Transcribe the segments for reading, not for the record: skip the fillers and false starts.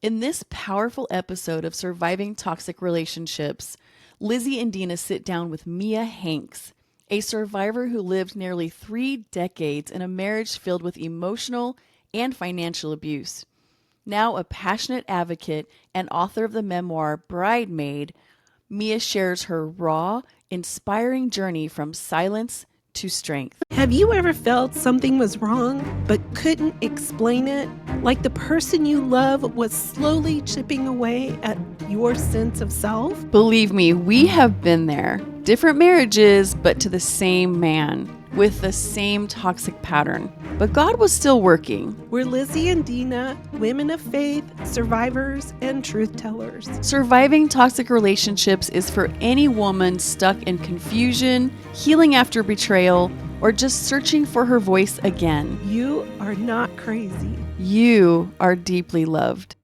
In this powerful episode of Surviving Toxic Relationships, Lizzie and Dina sit down with Mia Hanks, a survivor who lived nearly 3 decades in a marriage filled with emotional and financial abuse. Now a passionate advocate and author of the memoir Bride Maid, Mia shares her raw, inspiring journey from silence to strength. Have you ever felt something was wrong but couldn't explain it? Like the person you love was slowly chipping away at your sense of self? Believe me, we have been there. Different marriages, but to the same man, with the same toxic pattern. But God was still working. We're Lizzie and Dina, women of faith, survivors, and truth tellers. Surviving toxic relationships is for any woman stuck in confusion, healing after betrayal, or just searching for her voice again. You are not crazy. You are deeply loved.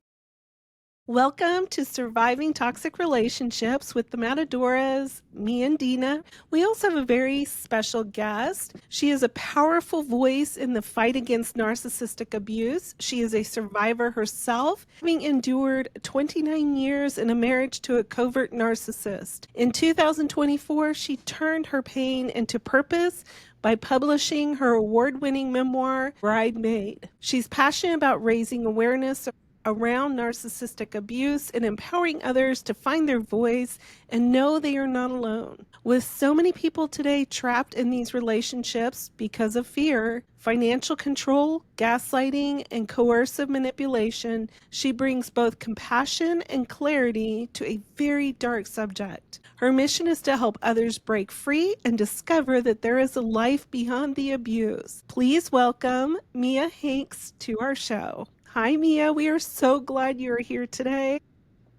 Welcome to Surviving Toxic Relationships with the Matadoras, me and Dina. We also have a very special guest. She is a powerful voice in the fight against narcissistic abuse. She is a survivor herself, having endured 29 years in a marriage to a covert narcissist. In 2024, she turned her pain into purpose by publishing her award-winning memoir, Bride Maid. She's passionate about raising awareness around narcissistic abuse and empowering others to find their voice and know they are not alone. With so many people today trapped in these relationships because of fear, financial control, gaslighting, and coercive manipulation, she brings both compassion and clarity to a very dark subject. Her mission is to help others break free and discover that there is a life beyond the abuse. Please welcome Mia Hanks to our show. Hi, Mia. We are so glad you're here today.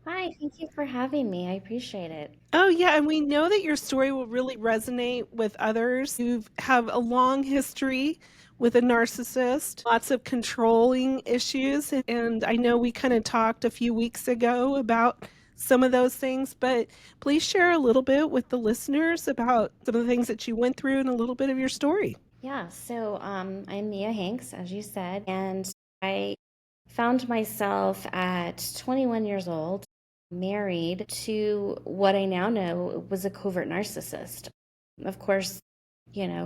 Hi, thank you for having me. I appreciate it. Oh, yeah, and we know that your story will really resonate with others who have a long history with a narcissist, lots of controlling issues. And I know we kind of talked a few weeks ago about some of those things, but please share a little bit with the listeners about some of the things that you went through and a little bit of your story. Yeah, so I'm Mia Hanks, as you said, and I found myself at 21 years old, married to what I now know was a covert narcissist. Of course,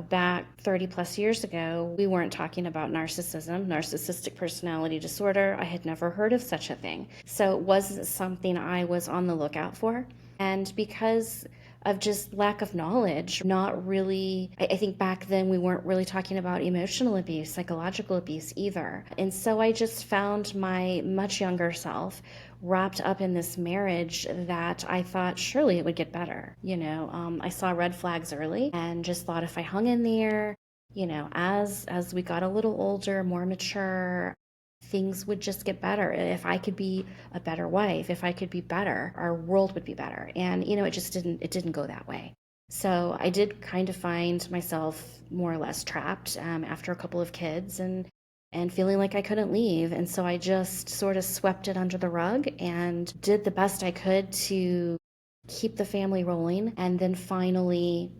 back 30 plus years ago, we weren't talking about narcissism, narcissistic personality disorder. I had never heard of such a thing. So it wasn't something I was on the lookout for. And because of just lack of knowledge, not really, I think back then we weren't really talking about emotional abuse, psychological abuse either. And so I just found my much younger self wrapped up in this marriage that I thought surely it would get better. I saw red flags early and just thought if I hung in there, as we got a little older, more mature, things would just get better. If I could be a better wife, if I could be better, our world would be better. And, it didn't go that way. So I did kind of find myself more or less trapped after a couple of kids and feeling like I couldn't leave. And so I just sort of swept it under the rug and did the best I could to keep the family rolling. And then finally,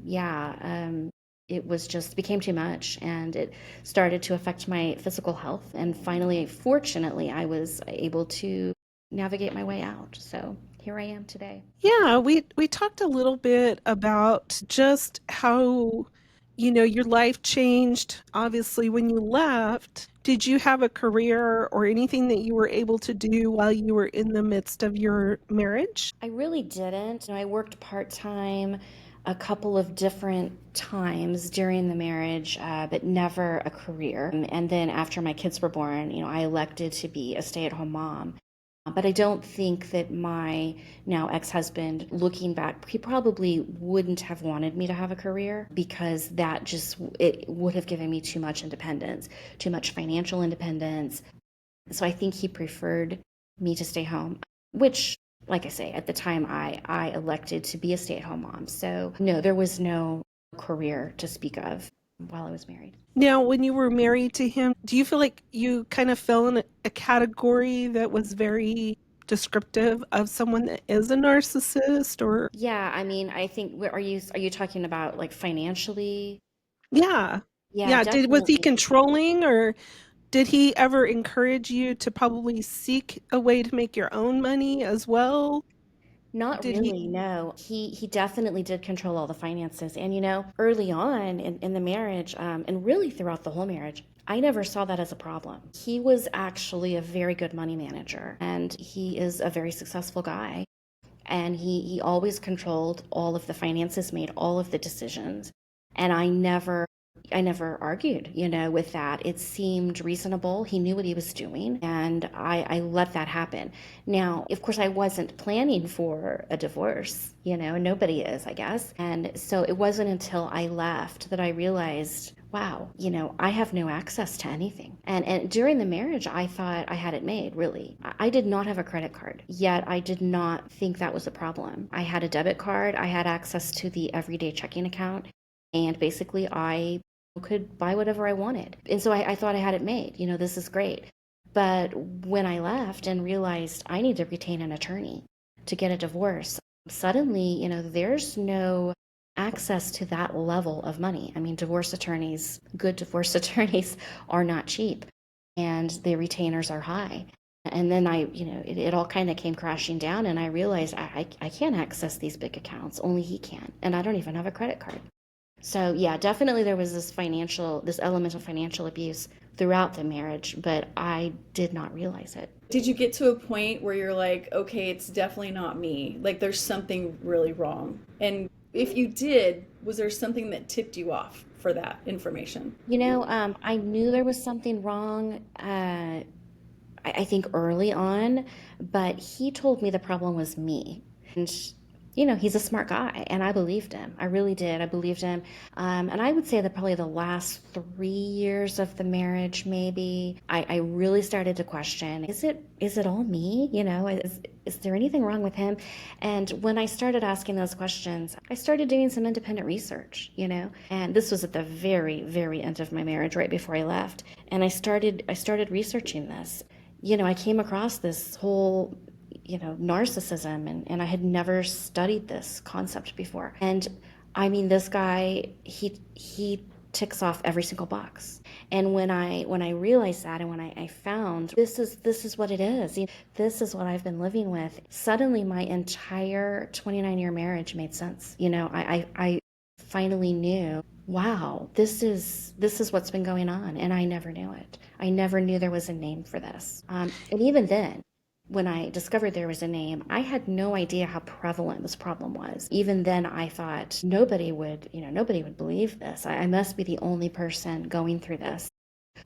it was just became too much and it started to affect my physical health. And finally, fortunately, I was able to navigate my way out. So here I am today. Yeah, we talked a little bit about just how, your life changed, obviously, when you left. Did you have a career or anything that you were able to do while you were in the midst of your marriage? I really didn't. I worked part-time a couple of different times during the marriage, but never a career. And then after my kids were born, I elected to be a stay-at-home mom. But I don't think that my now ex-husband, looking back, he probably wouldn't have wanted me to have a career because it would have given me too much independence, too much financial independence. So I think he preferred me to stay home, which, like I say, at the time I elected to be a stay-at-home mom. So no, there was no career to speak of while I was married. Now, when you were married to him, do you feel like you kind of fell in a category that was very descriptive of someone that is a narcissist or? Yeah, I think, are you talking about like financially? Yeah. Yeah, Yeah. Was he definitely. controlling or Did he ever encourage you to probably seek a way to make your own money as well? Not Did he? really, no. He definitely did control all the finances. And early on in the marriage, and really throughout the whole marriage, I never saw that as a problem. He was actually a very good money manager, and he is a very successful guy. And he always controlled all of the finances, made all of the decisions. And I never argued, with that. It seemed reasonable. He knew what he was doing, and I let that happen. Now, of course, I wasn't planning for a divorce, nobody is, I guess. And so it wasn't until I left that I realized, wow, I have no access to anything. And during the marriage, I thought I had it made, really. I did not have a credit card, yet I did not think that was a problem. I had a debit card, I had access to the everyday checking account, and basically I could buy whatever I wanted. And so I thought I had it made. This is great. But when I left and realized I need to retain an attorney to get a divorce, suddenly, there's no access to that level of money. I mean, good divorce attorneys are not cheap, and the retainers are high. And then it all kind of came crashing down, and I realized I can't access these big accounts. Only he can. And I don't even have a credit card. So yeah, definitely there was this element of financial abuse throughout the marriage, but I did not realize it. Did you get to a point where you're like, okay, it's definitely not me? Like there's something really wrong. And if you did, was there something that tipped you off for that information? I knew there was something wrong, I think early on, but he told me the problem was me. And he's a smart guy, and I believed him. I really did. I believed him. And I would say that probably the last 3 years of the marriage, maybe, I really started to question, is it all me? Is there anything wrong with him? And when I started asking those questions, I started doing some independent research, and this was at the very, very end of my marriage, right before I left. And I started researching this. I came across this whole narcissism, and I had never studied this concept before. And I mean, this guy, he ticks off every single box. And when I realized that, and when I found this is what it is, this is what I've been living with, suddenly my entire 29-year marriage made sense. I finally knew, wow, this is what's been going on, and I never knew it. I never knew there was a name for this. And even then, when I discovered there was a name, I had no idea how prevalent this problem was. Even then, I thought nobody would believe this. I must be the only person going through this.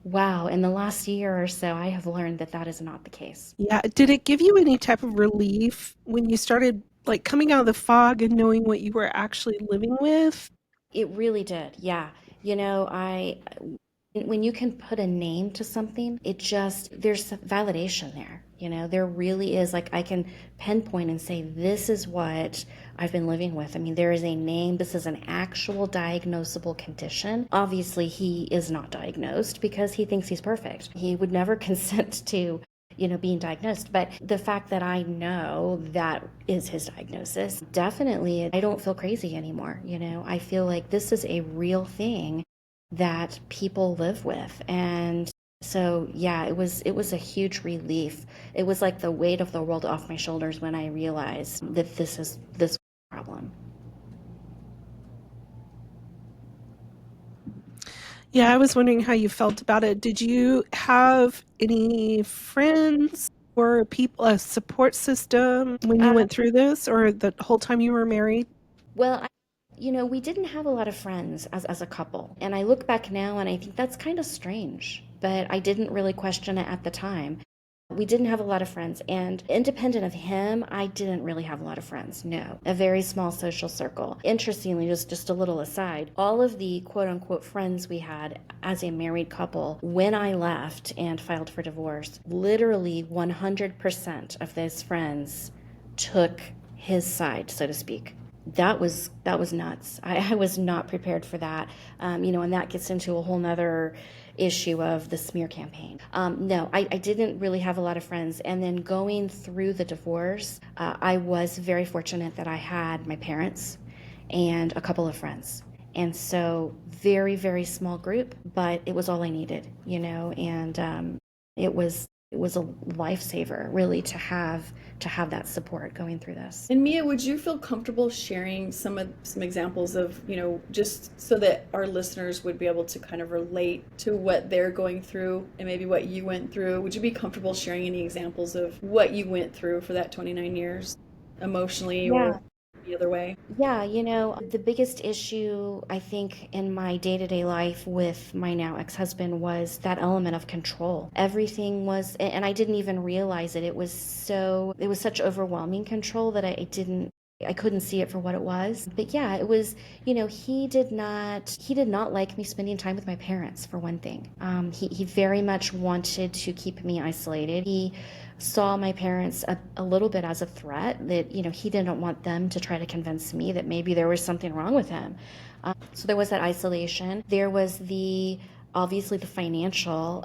Wow, in the last year or so, I have learned that is not the case. Yeah. Did it give you any type of relief when you started like coming out of the fog and knowing what you were actually living with? It really did, yeah. When you can put a name to something, there's validation there. There really is, like, I can pinpoint and say, this is what I've been living with. I mean, there is a name. This is an actual diagnosable condition. Obviously, he is not diagnosed because he thinks he's perfect. He would never consent to being diagnosed. But the fact that I know that is his diagnosis, definitely, I don't feel crazy anymore. I feel like this is a real thing that people live with. And so, yeah, it was a huge relief. It was like the weight of the world off my shoulders when I realized that this problem. Yeah, I was wondering how you felt about it. Did you have any friends or people, a support system when you went through this, or the whole time you were married? Well, we didn't have a lot of friends as a couple. And I look back now and I think that's kind of strange, but I didn't really question it at the time. We didn't have a lot of friends, and independent of him, I didn't really have a lot of friends. No, a very small social circle. Interestingly, just a little aside, all of the quote unquote friends we had as a married couple, when I left and filed for divorce, literally 100% of those friends took his side, so to speak. That was nuts. I was not prepared for that. And that gets into a whole nother issue of the smear campaign. No, I didn't really have a lot of friends. And then going through the divorce, I was very fortunate that I had my parents and a couple of friends. And so very, very small group, but it was all I needed, and it was a lifesaver really to have that support going through this. And Mia, would you feel comfortable sharing some examples of, just so that our listeners would be able to kind of relate to what they're going through and maybe what you went through? Would you be comfortable sharing any examples of what you went through for that 29 years emotionally Yeah. or the other way? Yeah, the biggest issue I think in my day-to-day life with my now ex-husband was that element of control. Everything was, and I didn't even realize it. It was such overwhelming control that I couldn't see it for what it was. But yeah, it was, he did not like me spending time with my parents, for one thing. He very much wanted to keep me isolated. He saw my parents a little bit as a threat, that, he didn't want them to try to convince me that maybe there was something wrong with him. So there was that isolation. There was obviously the financial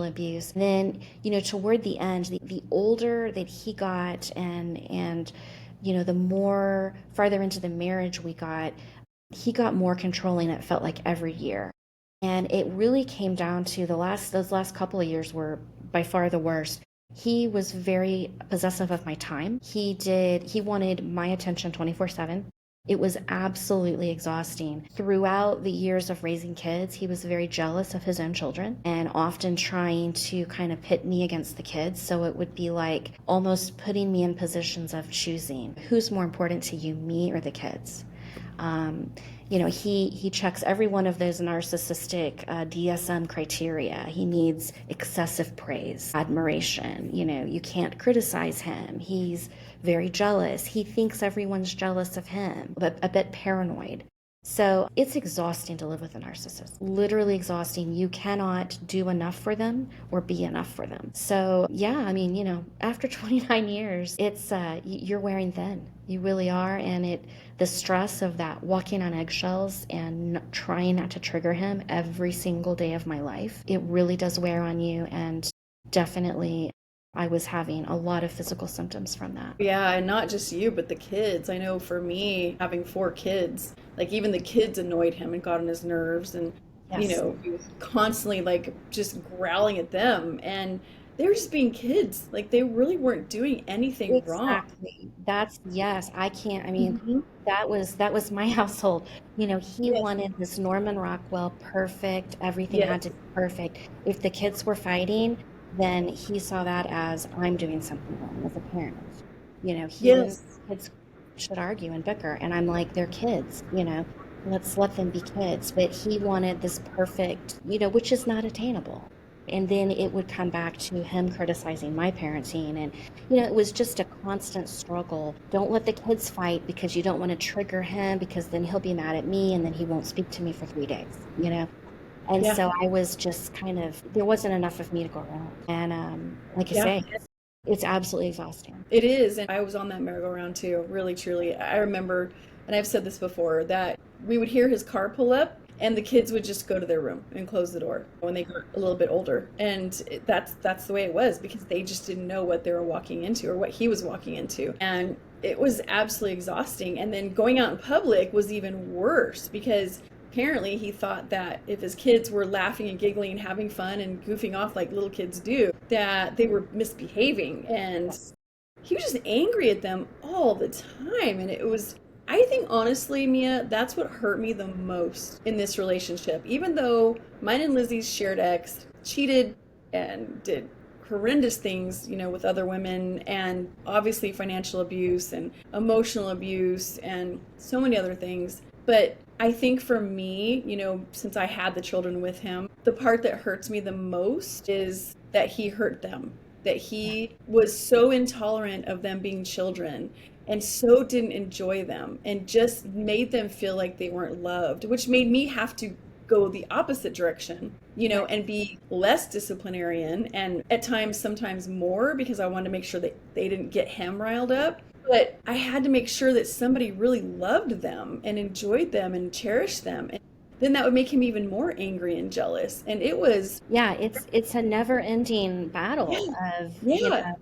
abuse. Then, toward the end, the older that he got, and the more farther into the marriage we got, he got more controlling, it felt like, every year. And it really came down to those last couple of years were by far the worst. He was very possessive of my time. He wanted my attention 24/7. It was absolutely exhausting. Throughout the years of raising kids, he was very jealous of his own children and often trying to kind of pit me against the kids. So it would be like almost putting me in positions of choosing who's more important to you, me or the kids. He checks every one of those narcissistic DSM criteria. He needs excessive praise, admiration. You can't criticize him. He's very jealous. He thinks everyone's jealous of him, but a bit paranoid. So it's exhausting to live with a narcissist, literally exhausting. You cannot do enough for them or be enough for them. So yeah, I mean, after 29 years, it's you're wearing thin. You really are. And the stress of that, walking on eggshells and trying not to trigger him every single day of my life, it really does wear on you. And definitely I was having a lot of physical symptoms from that. Yeah, and not just you, but the kids. I know for me, having 4 kids, like even the kids annoyed him and got on his nerves, and Yes. he was constantly like just growling at them, and they were just being kids. Like they really weren't doing anything wrong. Exactly. Yes, I can't, I mean, Hmm. that was my household. He Yes. wanted this Norman Rockwell perfect, everything had to Yes. be perfect. If the kids were fighting, then he saw that as I'm doing something wrong as a parent. He didn't Yes. kids should argue and bicker, and I'm like, they're kids, let's let them be kids. But he wanted this perfect, which is not attainable. And then it would come back to him criticizing my parenting. And, it was just a constant struggle. Don't let the kids fight because you don't want to trigger him, because then he'll be mad at me and then he won't speak to me for 3 days. And Yeah. so I was just there wasn't enough of me to go around. And like I Yeah. say, it's absolutely exhausting. It is, and I was on that merry-go-round too, really, truly. I remember, and I've said this before, that we would hear his car pull up, and the kids would just go to their room and close the door when they got a little bit older. And that's the way it was, because they just didn't know what they were walking into or what he was walking into. And it was absolutely exhausting. And then going out in public was even worse, because apparently he thought that if his kids were laughing and giggling and having fun and goofing off like little kids do, that they were misbehaving. And he was just angry at them all the time. And it was, I think, honestly, Mia, that's what hurt me the most in this relationship. Even though mine and Lizzie's shared ex cheated and did horrendous things, with other women, and obviously financial abuse and emotional abuse and so many other things. But I think for me, since I had the children with him, the part that hurts me the most is that he hurt them, that Yeah. he was so intolerant of them being children and so didn't enjoy them and just made them feel like they weren't loved, which made me have to go the opposite direction, Right. and be less disciplinarian, and at times, sometimes more, because I wanted to make sure that they didn't get him riled up. But I had to make sure that somebody really loved them and enjoyed them and cherished them. And then that would make him even more angry and jealous. And it was, Yeah, it's a never ending battle yeah, of, yeah,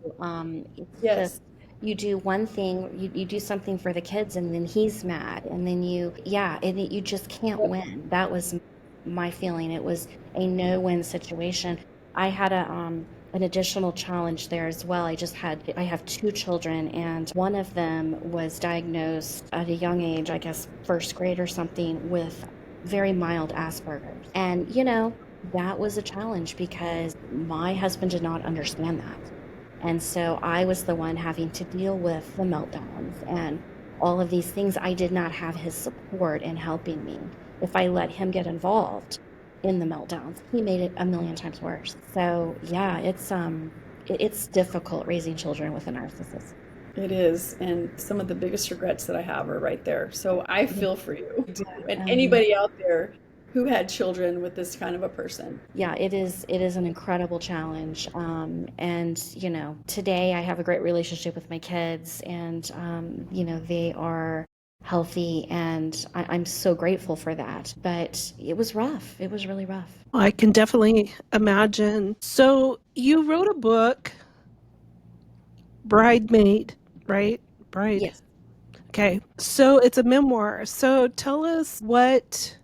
it's yes, just You do one thing, you do something for the kids, and then he's mad, and then you just can't win. That was my feeling. It was a no-win situation. I had an additional challenge there as well. I have two children, and one of them was diagnosed at a young age, I guess first grade or something, with very mild Asperger's. And that was a challenge because my husband did not understand that. And so I was the one having to deal with the meltdowns and all of these things. I did not have his support in helping me. If I let him get involved in the meltdowns, he made it a million times worse. So yeah, it's difficult raising children with a narcissist. It is, and some of the biggest regrets that I have are right there. So I feel for you. And Um, anybody out there who had children with this kind of a person. yeah, it is an incredible challenge. And today I have a great relationship with my kids, and they are healthy, and I'm so grateful for that. But it was rough. It was really rough. I can definitely imagine. So you wrote a book, Bride Maid, right? Bride. Yes. Okay. So it's a memoir. So tell us what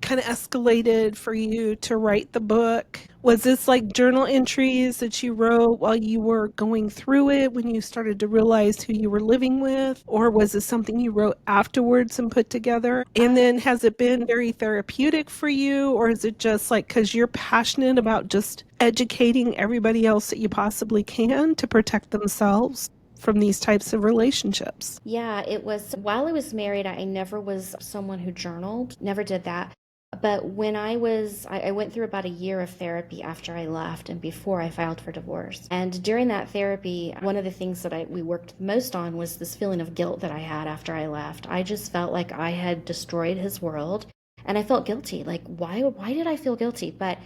kind of escalated for you to write the book? Was this like journal entries that you wrote while you were going through it when you started to realize who you were living with? Or was this something you wrote afterwards and put together? And then has it been very therapeutic for you? Or is it just like because you're passionate about just educating everybody else that you possibly can to protect themselves from these types of relationships? Yeah, it was while I was married, I never was someone who journaled, never did that. But when I went through about a year of therapy after I left and before I filed for divorce. And during that therapy, one of the things that we worked most on was this feeling of guilt that I had after I left. I just felt like I had destroyed his world, and I felt guilty. Like, why did I feel guilty? But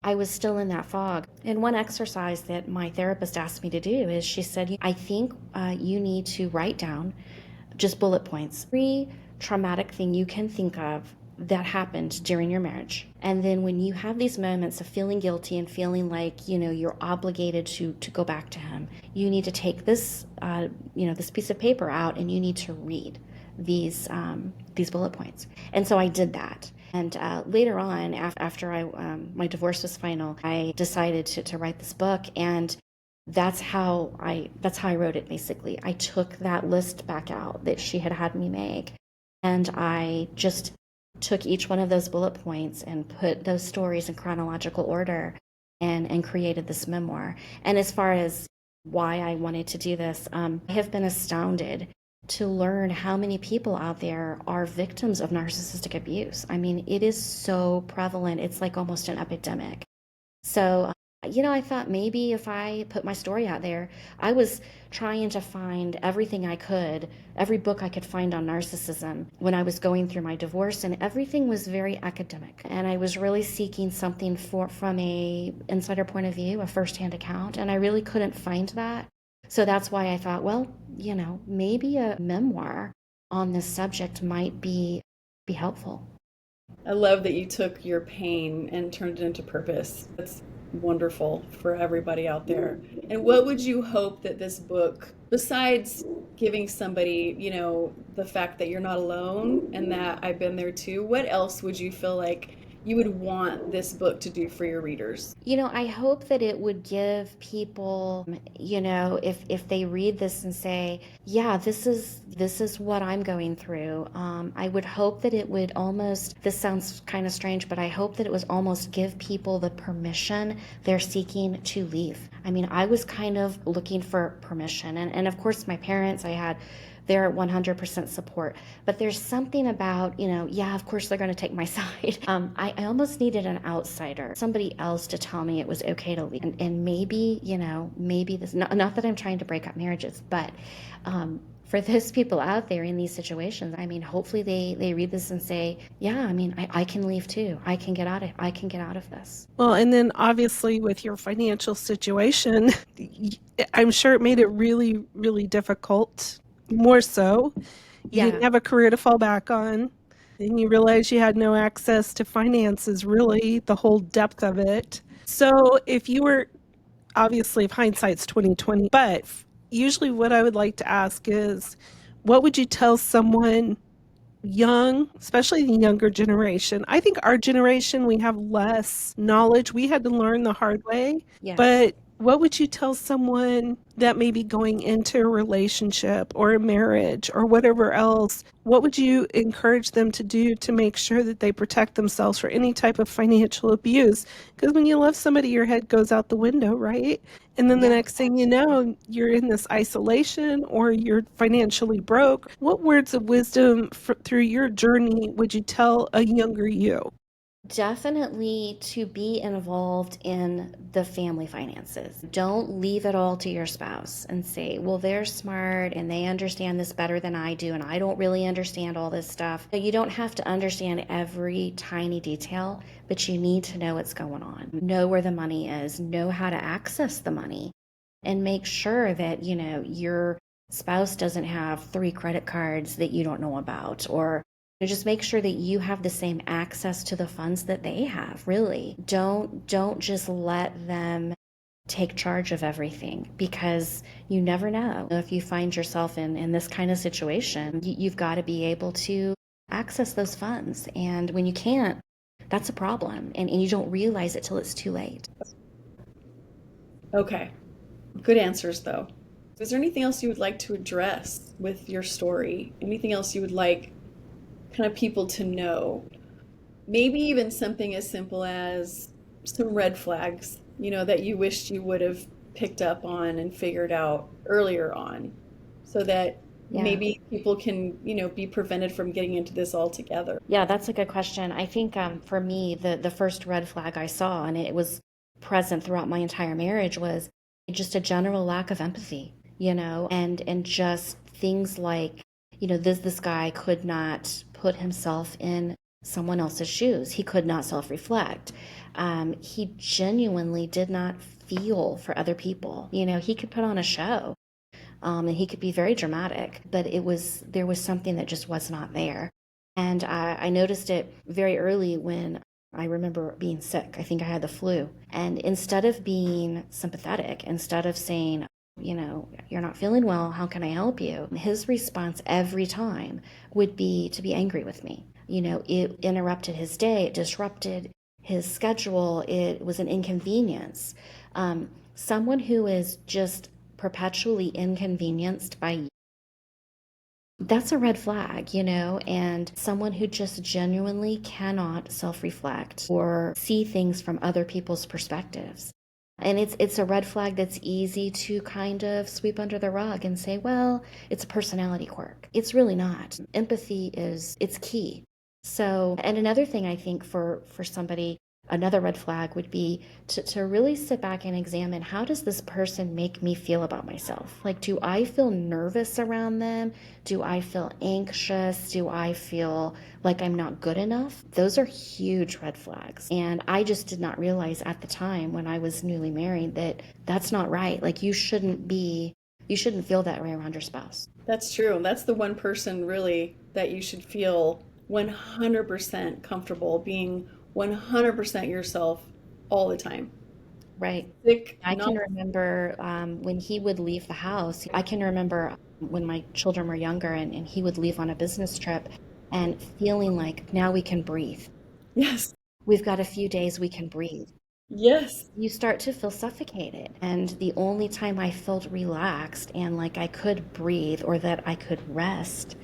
I was still in that fog. And one exercise that my therapist asked me to do is she said, I think you need to write down just bullet points, every traumatic thing you can think of that happened during your marriage. And then when you have these moments of feeling guilty and feeling like, you're obligated to go back to him, you need to take this, this piece of paper out, and you need to read these bullet points. And so I did that. And later on, after my divorce was final, I decided to write this book, and that's how I wrote it. Basically, I took that list back out that she had me make, and I just took each one of those bullet points and put those stories in chronological order, and created this memoir. And as far as why I wanted to do this, I have been astounded to learn how many people out there are victims of narcissistic abuse. I mean, it is so prevalent. It's like almost an epidemic. So, I thought maybe if I put my story out there, I was trying to find everything I could, every book I could find on narcissism when I was going through my divorce, and everything was very academic. And I was really seeking something from a insider point of view, a firsthand account, and I really couldn't find that. So that's why I thought, well, maybe a memoir on this subject might be helpful. I love that you took your pain and turned it into purpose. That's wonderful for everybody out there. And what would you hope that this book, besides giving somebody, the fact that you're not alone and that I've been there too, what else would you feel like you would want this book to do for your readers? I hope that it would give people, if they read this and say, yeah, this is what I'm going through. I would hope that it would almost, this sounds kind of strange, but I hope that it was almost give people the permission they're seeking to leave. I mean, I was kind of looking for permission. And of course, my parents, they're 100% support. But there's something about, of course they're going to take my side. I almost needed an outsider, somebody else to tell me it was okay to leave. And maybe, maybe this, not that I'm trying to break up marriages, but for those people out there in these situations, I mean, hopefully they read this and say, yeah, I mean, I can leave too. I can get out of this. Well, and then obviously with your financial situation, I'm sure it made it really, really difficult. More so, you didn't have a career to fall back on. Then you realized you had no access to finances, really, the whole depth of it. So if you were, obviously if hindsight's 2020, but usually what I would like to ask is, what would you tell someone young, especially the younger generation? I think our generation, we have less knowledge. We had to learn the hard way. Yes. But what would you tell someone that may be going into a relationship or a marriage or whatever else? What would you encourage them to do to make sure that they protect themselves for any type of financial abuse? Because when you love somebody, your head goes out the window, right? And then the Yeah. next thing you know, you're in this isolation or you're financially broke. What words of wisdom through your journey would you tell a younger you? Definitely to be involved in the family finances. Don't leave it all to your spouse and say, well, they're smart and they understand this better than I do, and I don't really understand all this stuff. You don't have to understand every tiny detail, but you need to know what's going on. Know where the money is, know how to access the money, and make sure that, your spouse doesn't have 3 credit cards that you don't know about, or just make sure that you have the same access to the funds that they have. Really, don't just let them take charge of everything, because you never know. If you find yourself in this kind of situation, you've got to be able to access those funds. And when you can't, that's a problem. And you don't realize it till it's too late. Okay. Good answers, though. Is there anything else you would like to address with your story? Anything else you would like kind of people to know? Maybe even something as simple as some red flags, that you wished you would have picked up on and figured out earlier on, so that Yeah. maybe people can, be prevented from getting into this altogether. Yeah, that's a good question. I think for me, the first red flag I saw, and it was present throughout my entire marriage, was just a general lack of empathy, and just things like, this guy could not put himself in someone else's shoes. He could not self-reflect. He genuinely did not feel for other people. He could put on a show, and he could be very dramatic, but there was something that just was not there. And I noticed it very early when I remember being sick. I think I had the flu. And instead of being sympathetic, instead of saying, you're not feeling well, how can I help you? His response every time would be to be angry with me. It interrupted his day, it disrupted his schedule, it was an inconvenience. Someone who is just perpetually inconvenienced by you, that's a red flag, and someone who just genuinely cannot self-reflect or see things from other people's perspectives. And it's a red flag that's easy to kind of sweep under the rug and say, well, it's a personality quirk. It's really not. Empathy it's key. So, and another thing I think for somebody, another red flag would be to really sit back and examine, how does this person make me feel about myself? Like, do I feel nervous around them? Do I feel anxious? Do I feel like I'm not good enough? Those are huge red flags. And I just did not realize at the time when I was newly married that that's not right. Like, you shouldn't feel that way around your spouse. That's true. That's the one person really that you should feel 100% comfortable being 100% yourself all the time. Right. Sick, I not can remember when he would leave the house. I can remember when my children were younger, and he would leave on a business trip and feeling like, now we can breathe. yes, We've got a few days we can breathe. yes, You start to feel suffocated. And the only time I felt relaxed and like I could breathe or that I could rest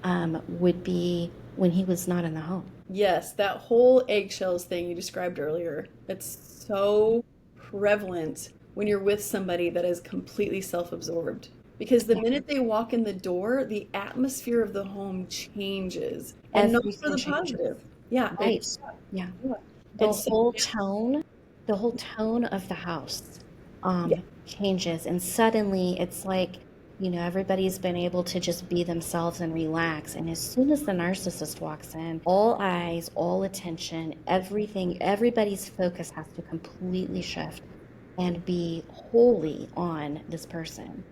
would be when he was not in the home. yes. That whole eggshells thing you described earlier, it's so prevalent when you're with somebody that is completely self-absorbed. Because the Yeah. minute they walk in the door, the atmosphere of the home changes. And not for Everything the changes. positive. Yeah, Right. Yeah. The it's whole tone, the whole tone of the house yeah, changes, and suddenly it's like, everybody's been able to just be themselves and relax. And as soon as the narcissist walks in, all eyes, all attention, everything, everybody's focus has to completely shift and be wholly on this person.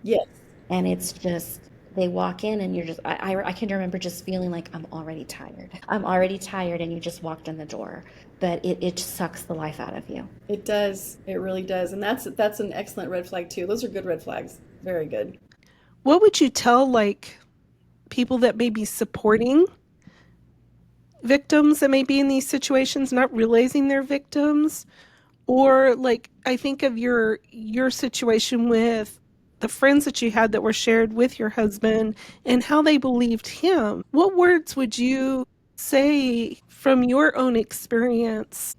yes. And it's just They walk in and you're just, I can remember just feeling like I'm already tired. I'm already tired and you just walked in the door. But it sucks the life out of you. It does. It really does. And that's an excellent red flag too. Those are good red flags. Very good. What would you tell like people that may be supporting victims that may be in these situations, not realizing they're victims? Or like I think of your situation with the friends that you had that were shared with your husband and how they believed him. What words would you say from your own experience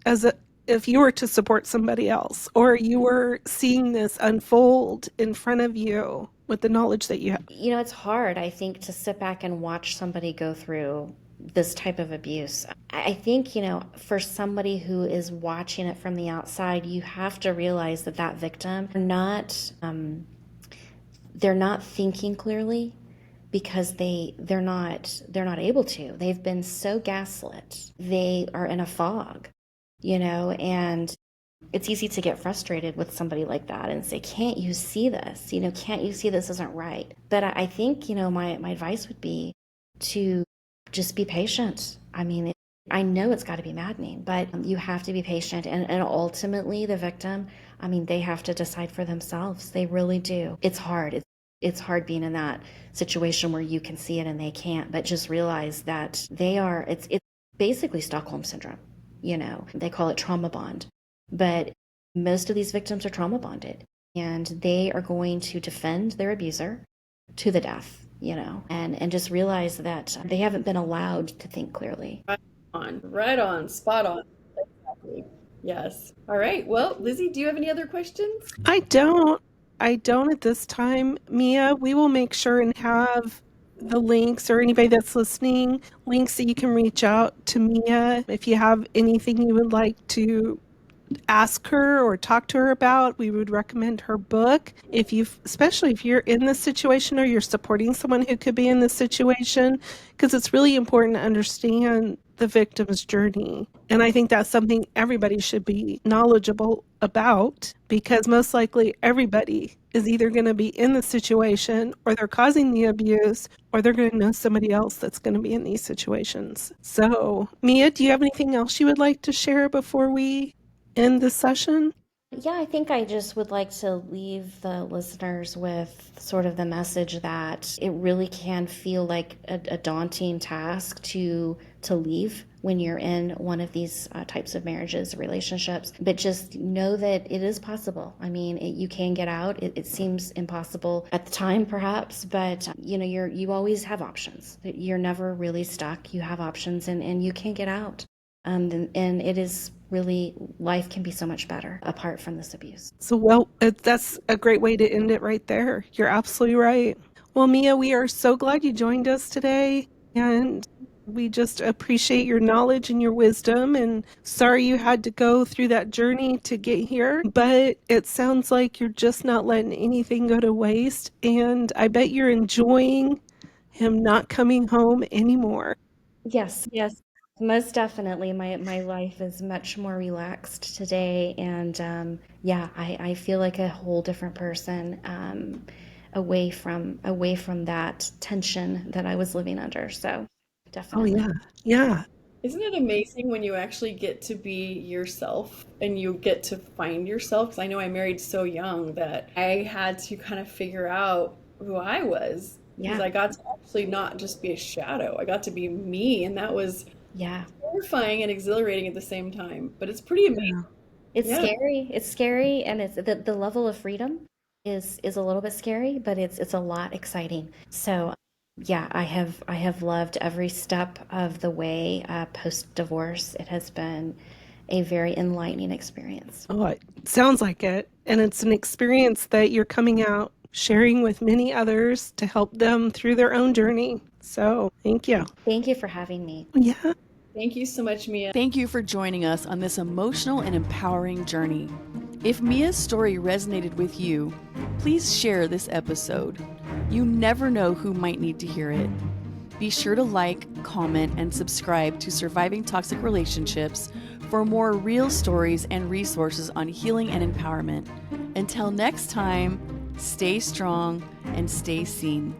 if you were to support somebody else or you were seeing this unfold in front of you with the knowledge that you have? It's hard, I think, to sit back and watch somebody go through this type of abuse. I think, for somebody who is watching it from the outside, you have to realize that victim, they're not thinking clearly because they're not able to. They've been so gaslit. They are in a fog, and it's easy to get frustrated with somebody like that and say, can't you see this? Can't you see this isn't right? But I think, my advice would be to just be patient. I mean, I know it's got to be maddening, but you have to be patient. And ultimately, the victim, they have to decide for themselves. They really do. It's hard. It's hard being in that situation where you can see it and they can't. But just realize that it's basically Stockholm Syndrome. They call it trauma bond. But most of these victims are trauma bonded. And they are going to defend their abuser to the death. And just realize that they haven't been allowed to think clearly. Right on, spot on. Exactly. Yes. All right. Well, Lizzie, do you have any other questions? I don't at this time. Mia, we will make sure and have the links, or anybody that's listening, links that you can reach out to Mia if you have anything you would like to ask her or talk to her about. We would recommend her book especially if you're in this situation or you're supporting someone who could be in this situation, because it's really important to understand the victim's journey. And I think that's something everybody should be knowledgeable about, because most likely everybody is either going to be in the situation or they're causing the abuse or they're going to know somebody else that's going to be in these situations. So, Mia, do you have anything else you would like to share before we end this session? Yeah, I think I just would like to leave the listeners with sort of the message that it really can feel like a daunting task to leave when you're in one of these types of marriages, relationships, but just know that it is possible. You can get out. It seems impossible at the time, perhaps, but you always have options. You're never really stuck. You have options, and you can get out. And it is really, life can be so much better apart from this abuse. So, that's a great way to end it right there. You're absolutely right. Well, Mia, we are so glad you joined us today, and we just appreciate your knowledge and your wisdom, and sorry you had to go through that journey to get here, but it sounds like you're just not letting anything go to waste, and I bet you're enjoying him not coming home anymore. Yes, most definitely. My life is much more relaxed today, and I feel like a whole different person, away from that tension that I was living under. So Oh, definitely. yeah. Isn't it amazing when you actually get to be yourself and you get to find yourself? Because I know I married so young that I had to kind of figure out who I was, because Yeah, I got to actually not just be a shadow. I got to be me, and that was yeah. terrifying and exhilarating at the same time. But it's pretty amazing. Yeah. It's Yeah. scary. It's scary, and it's the level of freedom is a little bit scary, but it's a lot exciting. So, yeah, I have loved every step of the way post divorce. It has been a very enlightening experience. Oh, it sounds like it. And it's an experience that you're coming out sharing with many others to help them through their own journey. So thank you. Thank you for having me. Yeah. Thank you so much, Mia. Thank you for joining us on this emotional and empowering journey. If Mia's story resonated with you, please share this episode. You never know who might need to hear it. Be sure to like, comment, and subscribe to Surviving Toxic Relationships for more real stories and resources on healing and empowerment. Until next time, stay strong and stay seen.